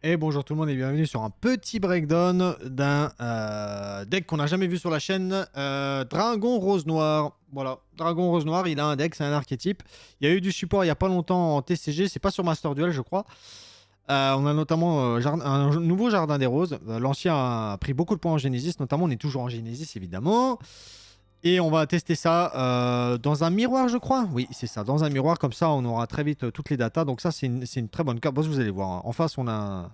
Et bonjour tout le monde et bienvenue sur un petit breakdown d'un deck qu'on n'a jamais vu sur la chaîne, Dragon Rose Noir. Voilà, Dragon Rose Noir, il a un deck, c'est un archétype. Il y a eu du support il n'y a pas longtemps en TCG, c'est pas sur Master Duel je crois. On a notamment un nouveau Jardin des Roses. L'ancien a pris beaucoup de points en Genesis, notamment on est toujours en Genesis évidemment. Et on va tester ça dans un miroir, je crois. Oui, c'est ça, dans un miroir. Comme ça, on aura très vite toutes les datas. Donc ça, c'est une très bonne carte. Bon, vous allez voir, hein. En face, on a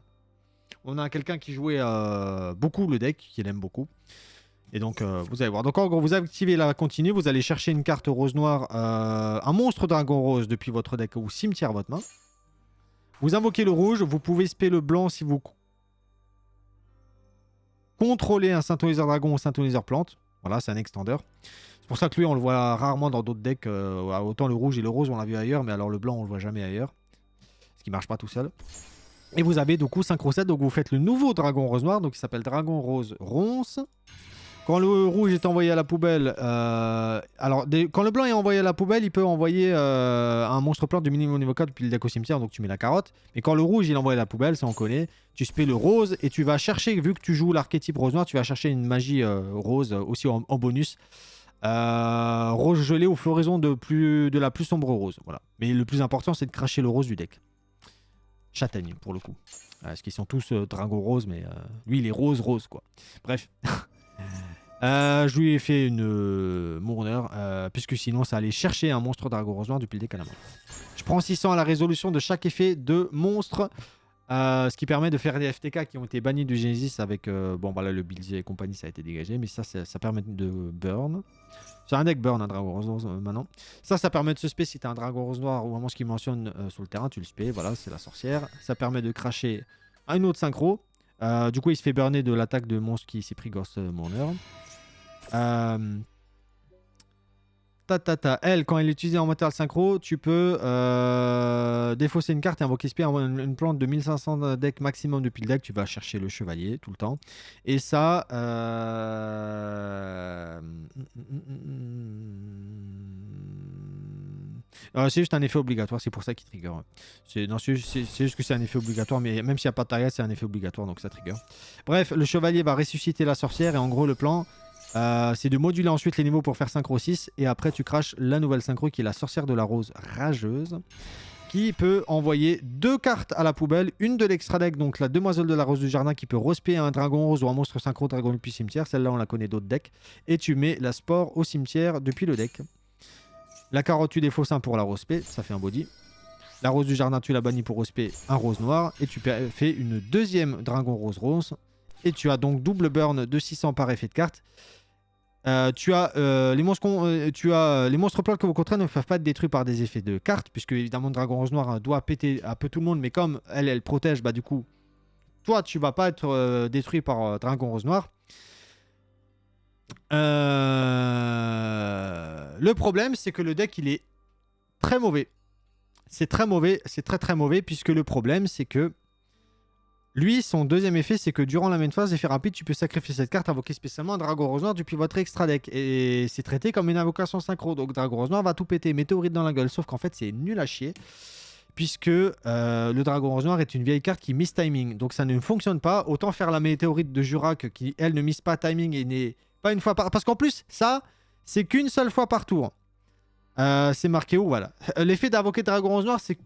quelqu'un qui jouait beaucoup le deck, qu'il aime beaucoup. Et donc, vous allez voir. Donc, en gros, vous activez la continue. Vous allez chercher une carte rose-noire, un monstre dragon rose depuis votre deck ou cimetière votre main. Vous invoquez le rouge. Vous pouvez spé le blanc si vous contrôlez un synthoniseur dragon ou synthoniseur plante. Voilà, c'est un extender. C'est pour ça que lui, on le voit rarement dans d'autres decks. Autant le rouge et le rose, on l'a vu ailleurs, mais alors le blanc, on le voit jamais ailleurs. Ce qui marche pas tout seul. Et vous avez du coup Synchro 7, donc vous faites le nouveau Dragon Rose Noir, donc il s'appelle Dragon Rose Ronce. Quand le rouge est envoyé à la poubelle, quand le blanc est envoyé à la poubelle, il peut envoyer un monstre plante du minimum niveau 4 depuis le deck au cimetière, donc tu mets la carotte. Mais quand le rouge il est envoyé à la poubelle, ça on connaît, tu spé le rose et tu vas chercher, vu que tu joues l'archétype rose noir, tu vas chercher une magie rose aussi en bonus. Rose gelée ou floraison de la plus sombre rose. Voilà. Mais le plus important, c'est de cracher le rose du deck. Châtaigne pour le coup. Parce qu'ils sont tous dragon rose, mais lui il est rose quoi. Bref. Je lui ai fait une Mourner, puisque sinon ça allait chercher un monstre dragon rose noir depuis le deck à la main. Je prends 600 à la résolution de chaque effet de monstre, ce qui permet de faire des FTK qui ont été bannis du Genesis avec... bon voilà, le Bilzy et compagnie ça a été dégagé, mais ça permet de burn. C'est un deck burn, un dragon rose noir maintenant. Ça permet de se spé si t'as un dragon rose noir ou un monstre qui mentionne sur le terrain, tu le spé, voilà, c'est la sorcière. Ça permet de cracher un autre synchro. Du coup, il se fait burner de l'attaque de monstre qui s'est pris Ghost Mourner. Elle, quand elle est utilisée en matériel synchro, tu peux défausser une carte et invoquer une plante de 1500 deck maximum depuis le deck. Tu vas chercher le chevalier tout le temps. Et ça... c'est juste un effet obligatoire, c'est pour ça qu'il trigger. C'est juste que c'est un effet obligatoire, mais même s'il n'y a pas de target, c'est un effet obligatoire, donc ça trigger. Bref, le chevalier va ressusciter la sorcière et en gros le plan... c'est de moduler ensuite les niveaux pour faire synchro 6 et après tu craches la nouvelle synchro qui est la sorcière de la rose rageuse qui peut envoyer 2 cartes à la poubelle, une de l'extra deck, donc la demoiselle de la rose du jardin qui peut respé un dragon rose ou un monstre synchro dragon depuis cimetière, celle-là on la connaît d'autres decks, et tu mets la spore au cimetière depuis le deck. La carotte tu défausses un pour la respé, ça fait un body. La rose du jardin tu la bannis pour respé un rose noir et tu fais une deuxième dragon rose rose et tu as donc double burn de 600 par effet de carte. Tu as les monstres plantes que vous contrôlez ne peuvent pas être détruits par des effets de cartes, puisque évidemment Dragon Rose Noir doit péter un peu tout le monde, mais comme elle protège, bah du coup, toi tu vas pas être détruit par Dragon Rose Noir. Le problème, c'est que le deck il est très mauvais. C'est très mauvais, c'est très mauvais, puisque le problème, c'est que lui, son deuxième effet, c'est que durant la main phase, effet rapide, tu peux sacrifier cette carte, invoquer spécialement un Dragon Rose Noir depuis votre extra deck. Et c'est traité comme une invocation synchro. Donc Dragon Rose Noir va tout péter, météorite dans la gueule. Sauf qu'en fait, c'est nul à chier. Puisque le Dragon Rose Noir est une vieille carte qui miss timing. Donc ça ne fonctionne pas. Autant faire la météorite de Jurak qui, elle, ne miss pas timing et n'est pas une fois par... Parce qu'en plus, ça, c'est qu'une seule fois par tour. C'est marqué où, voilà. L'effet d'invoquer Dragon Rose Noir, c'est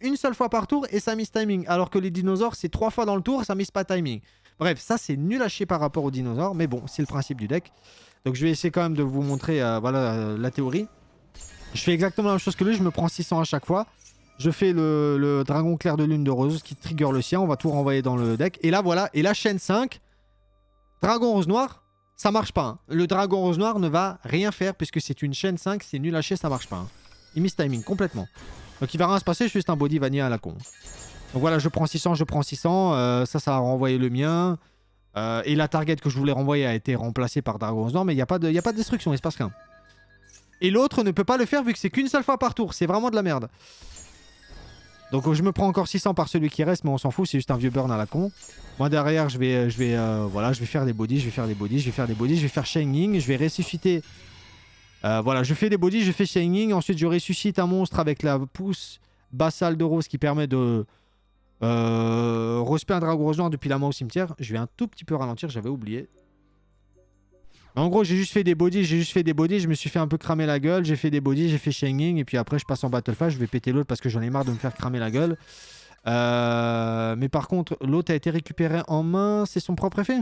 une seule fois par tour et ça miss timing. Alors que les dinosaures, c'est 3 fois dans le tour, ça miss pas timing. Bref, ça c'est nul à chier par rapport aux dinosaures, mais bon, c'est le principe du deck. Donc je vais essayer quand même de vous montrer la théorie. Je fais exactement la même chose que lui, je me prends 600 à chaque fois. Je fais le dragon clair de lune de rose qui trigger le sien, on va tout renvoyer dans le deck. Et là voilà, et la chaîne 5, Dragon Rose Noir. Ça marche pas. Hein. Le Dragon Rose Noir ne va rien faire puisque c'est une chaîne 5, c'est nul à chier, ça marche pas. Hein. Il miss timing complètement. Donc il va rien se passer, je suis juste un body vanilla à la con. Donc voilà, je prends 600, je prends 600. Ça a renvoyé le mien. Et la target que je voulais renvoyer a été remplacée par Dragon Rose Noir, mais il n'y a pas de destruction, il se passe rien. Et l'autre ne peut pas le faire vu que c'est qu'une seule fois par tour. C'est vraiment de la merde. Donc je me prends encore 600 par celui qui reste, mais on s'en fout, c'est juste un vieux burn à la con. Moi derrière, je vais faire des bodies, je vais faire Shining, je vais ressusciter. Voilà, je fais des bodies, je fais Shining, ensuite je ressuscite un monstre avec la pousse bassale de rose qui permet de respect un dragon rose noir depuis la main au cimetière. Je vais un tout petit peu ralentir, j'avais oublié. En gros, j'ai juste fait des bodies, je me suis fait un peu cramer la gueule, j'ai fait des bodies, j'ai fait Shanging, et puis après je passe en Battle Phase, je vais péter l'autre parce que j'en ai marre de me faire cramer la gueule. Mais par contre, l'autre a été récupéré en main, c'est son propre effet.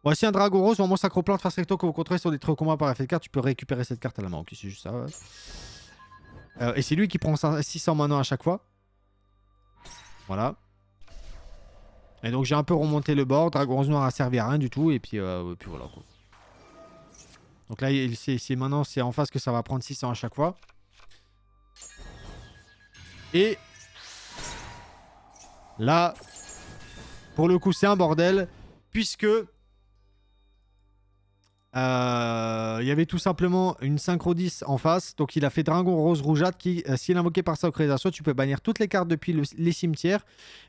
Voici un dragon rose, moment sacro-plante face recto que vous contrôlez sur des trucs communs par effet de carte, tu peux récupérer cette carte à la main. Ok, c'est juste ça. Ouais. Et c'est lui qui prend 600 maintenant à chaque fois. Voilà. Et donc j'ai un peu remonté le bord. Dragon rose noir a servi à rien du tout. Et puis voilà quoi. Donc là, maintenant c'est en face que ça va prendre 600 à chaque fois. Et là, pour le coup, c'est un bordel. Puisque il y avait tout simplement une synchro 10 en face. Donc il a fait Dragon Rose Rougeâtre qui, s'il est invoqué par synchronisation, tu peux bannir toutes les cartes depuis les cimetières.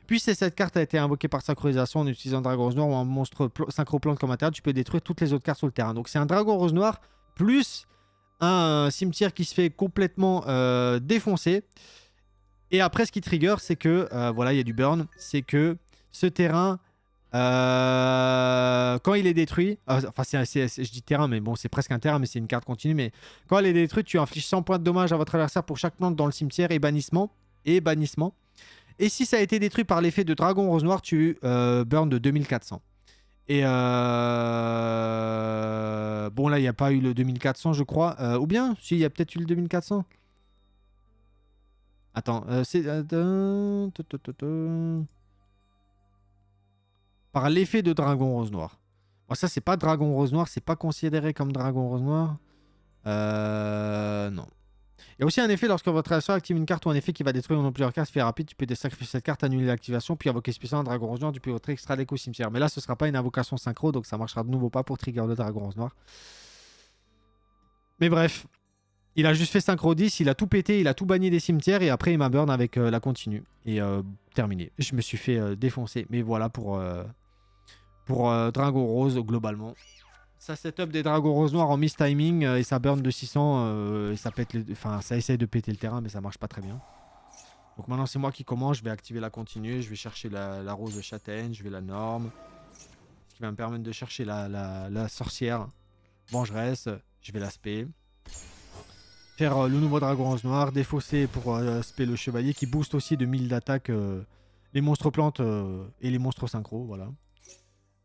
Puis si cette carte a été invoquée par synchronisation en utilisant Dragon Rose Noir ou un monstre synchro plante comme matériel, tu peux détruire toutes les autres cartes sur le terrain. Donc c'est un Dragon Rose Noir plus un cimetière qui se fait complètement défoncer. Et après ce qui trigger, c'est que, voilà, il y a du burn, c'est que ce terrain... quand il est détruit, enfin je dis terrain, mais bon c'est presque un terrain, mais c'est une carte continue. Mais quand elle est détruite, tu infliges 100 points de dommage à votre adversaire pour chaque plante dans le cimetière et bannissement. Et si ça a été détruit par l'effet de Dragon Rose Noir, tu burn de 2400. Et bon là il n'y a pas eu le 2400 je crois, ou bien si il y a peut-être eu le 2400. Attends, c'est par l'effet de Dragon Rose Noir. Bon, ça, c'est pas Dragon Rose Noir, c'est pas considéré comme Dragon Rose Noir. Non. Il y a aussi un effet lorsque votre adversaire active une carte ou un effet qui va détruire une ou plusieurs cartes fait rapide, tu peux sacrifier cette carte, annuler l'activation, puis invoquer spécialement un Dragon Rose Noir depuis votre extra deck au cimetière. Mais là, ce sera pas une invocation synchro, donc ça marchera de nouveau pas pour trigger le Dragon Rose Noir. Mais bref, il a juste fait synchro 10, il a tout pété, il a tout banni des cimetières, et après il m'a burn avec la continue. Et terminé. Je me suis fait défoncer. Mais voilà pour Dragon Rose globalement. Ça setup des Dragons Rose Noirs en miss timing et ça burn de 600 et ça pète enfin ça essaye de péter le terrain mais ça marche pas très bien. Donc maintenant c'est moi qui commence, je vais activer la continue, je vais chercher la rose de châtaigne, je vais la norme. Ce qui va me permettre de chercher la sorcière vengeresse, je vais l'aspect. Faire le nouveau Dragon Rose Noir, défausser pour spé le chevalier qui booste aussi de 1000 d'attaque les monstres plantes et les monstres synchro, voilà.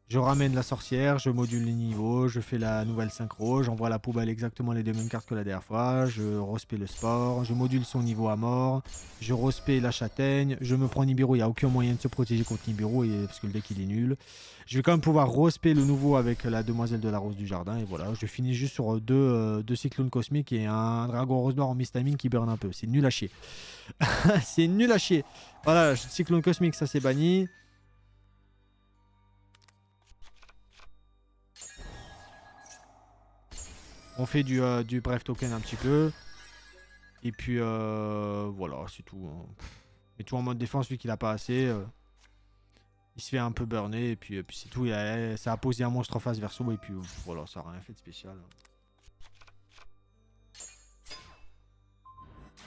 Je ramène la sorcière, je module les niveaux, je fais la nouvelle synchro, j'envoie à la poubelle exactement les deux mêmes cartes que la dernière fois, je respect le sport, je module son niveau à mort, je respect la châtaigne, je me prends Nibiru, il n'y a aucun moyen de se protéger contre Nibiru parce que le deck il est nul. Je vais quand même pouvoir respect le nouveau avec la demoiselle de la rose du jardin et voilà, je finis juste sur deux cyclones cosmiques et un dragon rose noir en miss timing qui burn un peu, c'est nul à chier. C'est nul à chier. Voilà, cyclone cosmique ça c'est banni. On fait du bref token un petit peu. Et puis voilà, c'est tout. Hein. Et tout en mode défense, vu qu'il a pas assez. Il se fait un peu burner. Et puis c'est tout. Ça a posé un monstre en face verso. Et puis voilà, ça n'a rien fait de spécial.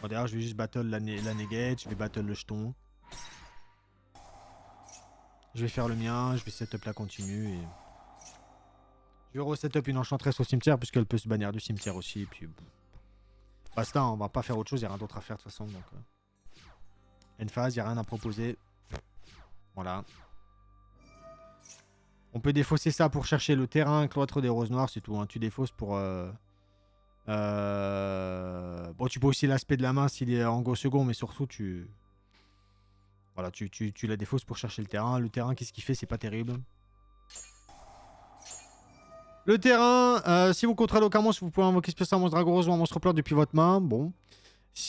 Bon, d'ailleurs, je vais juste battle la negate. Je vais battle le jeton. Je vais faire le mien. Je vais setup la continue. Et... je vais resetup une enchantresse au cimetière. Puisqu'elle peut se bannir du cimetière aussi. Et puis. Basta, on va pas faire autre chose, il n'y a rien d'autre à faire de toute façon. Donc, end phase, il n'y a rien à proposer. Voilà. On peut défausser ça pour chercher le terrain, cloître des roses noires, c'est tout. Hein. Tu défausses pour... Bon, tu peux aussi l'aspect de la main s'il est en go second, mais surtout, tu... voilà, tu la défausses pour chercher le terrain. Le terrain, qu'est-ce qu'il fait? C'est pas terrible. Le terrain, si vous contrôlez aucun monstre, vous pouvez invoquer spécialement un monstre dragon rose ou un monstre plante depuis votre main. Bon.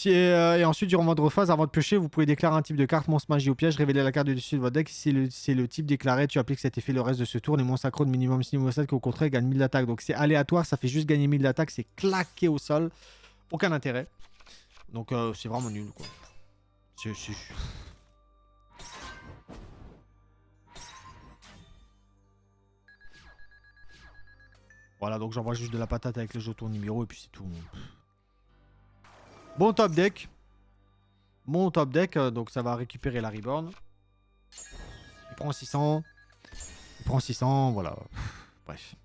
Et ensuite, durant votre phase, avant de piocher, vous pouvez déclarer un type de carte, monstre magie ou piège, révéler la carte du dessus de votre deck. Si c'est le type déclaré, tu appliques cet effet le reste de ce tour. Les monstres synchro de minimum niveau 7 que vous contrôlez gagnent 1000 d'attaque. Donc c'est aléatoire, ça fait juste gagner 1000 d'attaque, c'est claqué au sol. Aucun intérêt. Donc c'est vraiment nul quoi. Voilà, donc j'envoie juste de la patate avec les jetons numéro et puis c'est tout. Bon top deck. Bon top deck, donc ça va récupérer la reborn. Il prend 600. Il prend 600, voilà. Bref.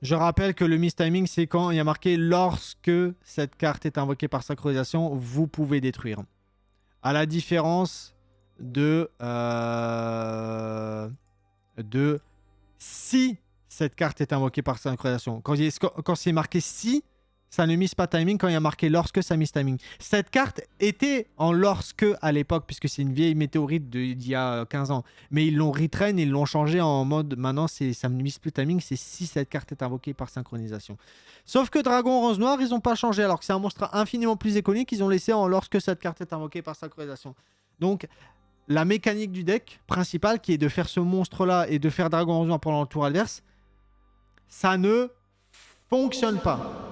Je rappelle que le miss timing, c'est quand il y a marqué lorsque cette carte est invoquée par synchronisation, vous pouvez détruire. À la différence de si cette carte est invoquée par synchronisation. Quand c'est marqué si, ça ne mise pas timing. Quand il y a marqué lorsque, ça mise timing. Cette carte était en lorsque à l'époque, puisque c'est une vieille météorite d'il y a 15 ans. Mais ils l'ont retrain, ils l'ont changé en mode maintenant, ça ne mise plus timing, c'est si cette carte est invoquée par synchronisation. Sauf que Dragon Rose Noir, ils n'ont pas changé. Alors que c'est un monstre infiniment plus iconique, ils ont laissé en lorsque cette carte est invoquée par synchronisation. Donc, la mécanique du deck principale, qui est de faire ce monstre-là et de faire Dragon Rose Noir pendant le tour adverse, ça ne fonctionne pas.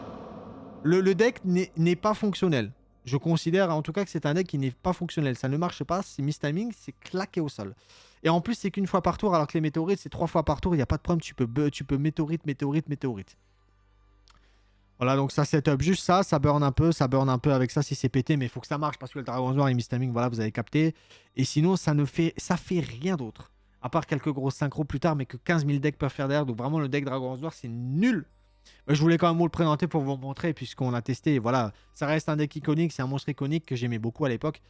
Le deck n'est pas fonctionnel. Je considère en tout cas que c'est un deck qui n'est pas fonctionnel. Ça ne marche pas, c'est miss timing, c'est claqué au sol. Et en plus, c'est qu'une fois par tour, alors que les météorites, c'est 3 fois par tour, il n'y a pas de problème, tu peux météorite, météorite, météorite. Voilà, donc ça setup juste ça burn un peu avec ça si c'est pété, mais il faut que ça marche parce que le Dragon Noir et miss timing, voilà, vous avez capté. Et sinon, ça fait rien d'autre. À part quelques grosses synchros plus tard, mais que 15 000 decks peuvent faire derrière. Donc vraiment, le deck Dragon Noir, c'est nul. Mais je voulais quand même vous le présenter pour vous montrer, puisqu'on l'a testé. Et voilà, ça reste un deck iconique, c'est un monstre iconique que j'aimais beaucoup à l'époque.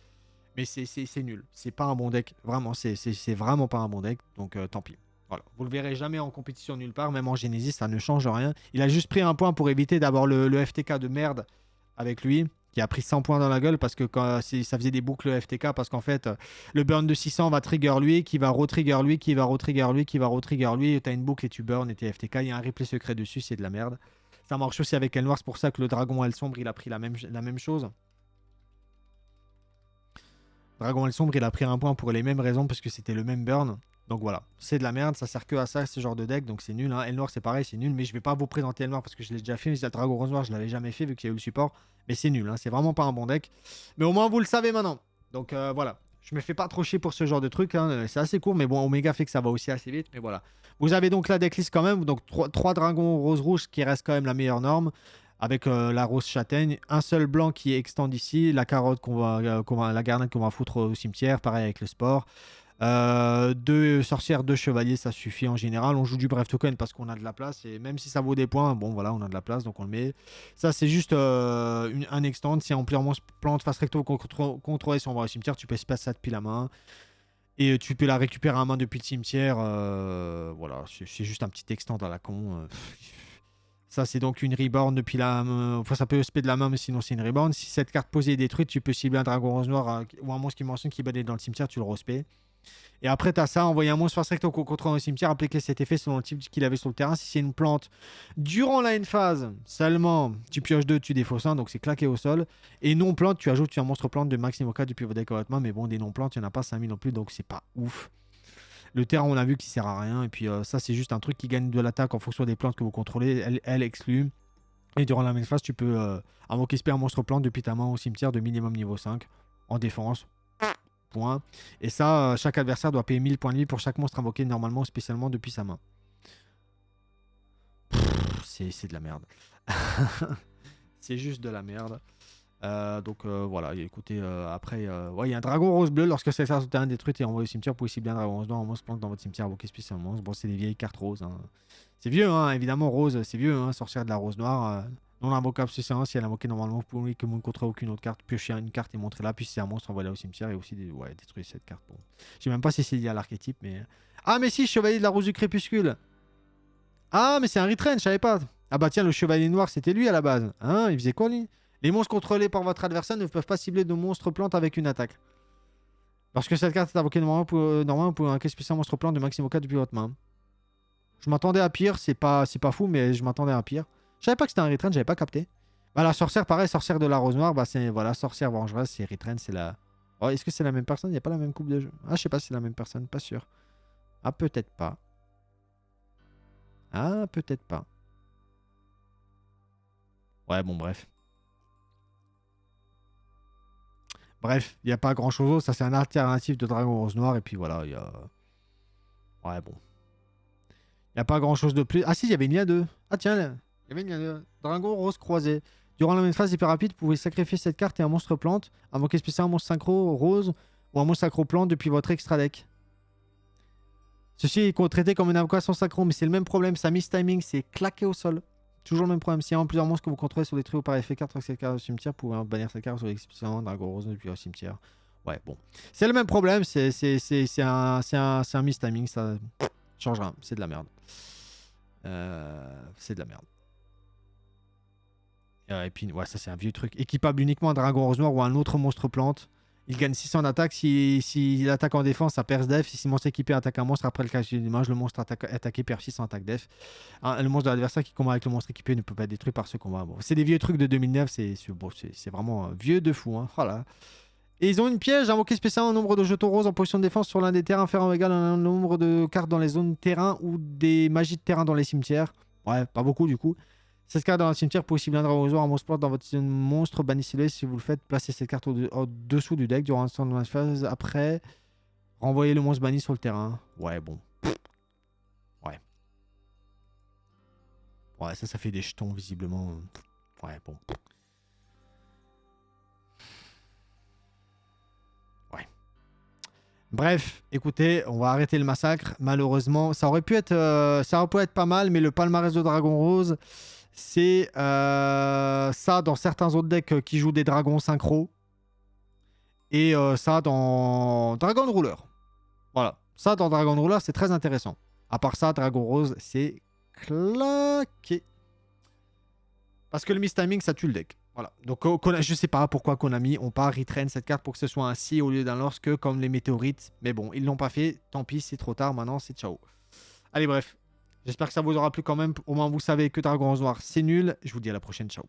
Mais c'est nul. C'est pas un bon deck. Vraiment, c'est vraiment pas un bon deck. Donc tant pis. Voilà. Vous le verrez jamais en compétition nulle part, même en Genesis, ça ne change rien. Il a juste pris un point pour éviter d'avoir le FTK de merde avec lui, qui a pris 100 points dans la gueule parce que ça faisait des boucles FTK, parce qu'en fait, le burn de 600 va trigger lui, qui va re-trigger lui, qui va re-trigger lui, qui va re-trigger lui. T'as une boucle et tu burn et t'es FTK. Il y a un replay secret dessus, c'est de la merde. Ça marche aussi avec Elle Noire, c'est pour ça que le Dragon Elle Sombre, il a pris la même chose. Dragon Elle Sombre, il a pris un point pour les mêmes raisons, parce que c'était le même burn. Donc voilà, c'est de la merde, ça sert que à ça, ce genre de deck, donc c'est nul. Hein. Elle Noire, c'est pareil, c'est nul, mais je vais pas vous présenter Elle Noire parce que je l'ai déjà fait. Mais le Dragon Rose Noir, je l'avais jamais fait vu qu'il y a eu le support. Mais c'est nul, hein. C'est vraiment pas un bon deck. Mais au moins, vous le savez maintenant. Donc voilà, je me fais pas trop chier pour ce genre de truc. Hein. C'est assez court, mais bon, Omega fait que ça va aussi assez vite. Mais voilà. Vous avez donc la decklist quand même, donc 3 dragons rose-rouge qui reste quand même la meilleure norme. Avec la rose châtaigne, un seul blanc qui est extend ici, la carotte la garnette qu'on va foutre au cimetière, pareil avec le sport. 2 sorcières, 2 chevaliers, ça suffit en général. On joue du bref token parce qu'on a de la place, et même si ça vaut des points, bon voilà, on a de la place donc on le met. Ça c'est juste un extend. Si en plante face recto contrôlé, si on va au cimetière, tu peux se passer ça depuis la main. Et tu peux la récupérer à main depuis le cimetière. Voilà, c'est juste un petit extend à la con. Ça, c'est donc une reborn depuis la main. Enfin, ça peut spé de la main, mais sinon, c'est une reborn. Si cette carte posée est détruite, tu peux cibler un dragon rose noir ou un monstre qui mentionne qui badait dans le cimetière, tu le respect. Et après, tu as ça, envoyer un monstre face recto contre un cimetière, appliquer cet effet selon le type qu'il avait sur le terrain. Si c'est une plante, durant la end phase, seulement, tu pioches 2, tu défausses 1, donc c'est claqué au sol. Et non plante, tu ajoutes un monstre plante de maximum 4 depuis votre deck main, mais bon, des non plantes, il n'y en a pas 5000 non plus, donc c'est pas ouf. Le terrain, on a vu qu'il sert à rien. Et puis ça, c'est juste un truc qui gagne de l'attaque en fonction des plantes que vous contrôlez. Elle exclut. Et durant la même phase, tu peux invoquer un monstre plante depuis ta main au cimetière de minimum niveau 5 en défense. Point. Et ça, chaque adversaire doit payer 1000 points de vie pour chaque monstre invoqué normalement ou spécialement depuis sa main. C'est de la merde. C'est juste de la merde. Donc voilà, écoutez, après, ouais, il y a un dragon rose bleu. Lorsque cette carte sur le terrain détruite et envoyé au cimetière, vous pouvez cibler un dragon rose noir en monstre plante dans votre cimetière, invoquer spécialement. Bon, c'est des vieilles cartes roses. Hein. C'est vieux, hein, évidemment, rose, c'est vieux, hein, sorcière de la rose noire. Non invocable spécialement si elle est invoquée normalement, vous pouvez que contre aucune autre carte, piocher une carte et montrer là. Puis si c'est un monstre, envoyez-la au cimetière et aussi ouais, détruire cette carte. Bon. Je sais même pas si c'est lié à l'archétype, mais. Ah, mais si, chevalier de la rose du crépuscule. Ah, mais c'est un retrain, je savais pas. Ah bah tiens, le chevalier noir, c'était lui à la base. Hein, il faisait quoi lui? Les monstres contrôlés par votre adversaire ne peuvent pas cibler de monstres plantes avec une attaque. Lorsque cette carte est invoquée normalement, vous pouvez invoquer spécial monstre plante de maximum 4 depuis votre main. Je m'attendais à pire, c'est pas fou, mais je m'attendais à pire. Je savais pas que c'était un retrain, j'avais pas capté. Bah la sorcière, pareil, sorcière de la rose noire, bah c'est voilà, sorcière vengeresse, c'est retrain, c'est la. Oh, est-ce que c'est la même personne? Il n'y a pas la même coupe de jeu. Ah, je sais pas si c'est la même personne, pas sûr. Ah, peut-être pas. Ah, peut-être pas. Ouais, bon, bref. Bref, il n'y a pas grand chose d'autre. Ça, c'est un alternatif de Dragon Rose Noir. Et puis voilà, il y a. Ouais, bon. Il n'y a pas grand chose de plus. Ah, si, il y avait une lien 2. Ah, tiens, il y avait une lien 2. Dragon Rose croisé. Durant la même phase hyper rapide, vous pouvez sacrifier cette carte et un monstre plante. Invoquer spécialement un monstre synchro rose ou un monstre synchro-plante depuis votre extra deck. Ceci est traité comme une invocation synchro, mais c'est le même problème. Sa miss-timing, c'est claqué au sol. Toujours le même problème. S'il y a plusieurs monstres que vous contrôlez sur des trios par effet carte, cette carte au cimetière, vous pouvez bannir cette carte sur l'exception Dragon Rose depuis au cimetière. Ouais, bon. C'est le même problème. C'est un miss-timing. Ça change rien. C'est de la merde. C'est de la merde. Et puis, ouais, ça c'est un vieux truc. Équipable uniquement un Dragon Rose Noir ou un autre monstre plante. Il gagne 600 d'attaque. Si attaque en défense, ça perd def. Si le monstre équipé attaque un monstre après le cas du match, le monstre attaqué perd 600 attaque def. Le monstre de l'adversaire qui combat avec le monstre équipé ne peut pas être détruit par ce combat. Bon, c'est des vieux trucs de 2009. C'est vraiment vieux de fou. Hein. Voilà. Et ils ont une piège. Invoquer spécialement un nombre de jetons roses en position de défense sur l'un des terrains inférieur ou égal à un nombre de cartes dans les zones terrain ou des magies de terrain dans les cimetières. Ouais, pas beaucoup du coup. Cette carte dans le cimetière peut aussi blinder un monstre plante dans votre zone monstre. Bannissez-le si vous le faites. Placez cette carte au-dessous du deck durant l'instant de la phase. Après, renvoyez le monstre banni sur le terrain. Ouais, bon. Ouais. Ouais, ça fait des jetons visiblement. Ouais, bon. Ouais. Bref, écoutez, on va arrêter le massacre. Malheureusement, ça aurait pu être pas mal, mais le palmarès de Dragon Rose. C'est ça dans certains autres decks qui jouent des dragons synchro. Et ça dans Dragon Ruler. Voilà. Ça dans Dragon Ruler, c'est très intéressant. À part ça, Dragon Rose, c'est claqué. Parce que le miss timing, ça tue le deck. Voilà. Donc je sais pas pourquoi Konami ont pas retrain cette carte pour que ce soit un si au lieu d'un lorsque comme les météorites. Mais bon, ils l'ont pas fait. Tant pis, c'est trop tard. Maintenant, c'est ciao. Allez, bref. J'espère que ça vous aura plu quand même. Au moins, vous savez que Dragon Rose Noir, c'est nul. Je vous dis à la prochaine. Ciao.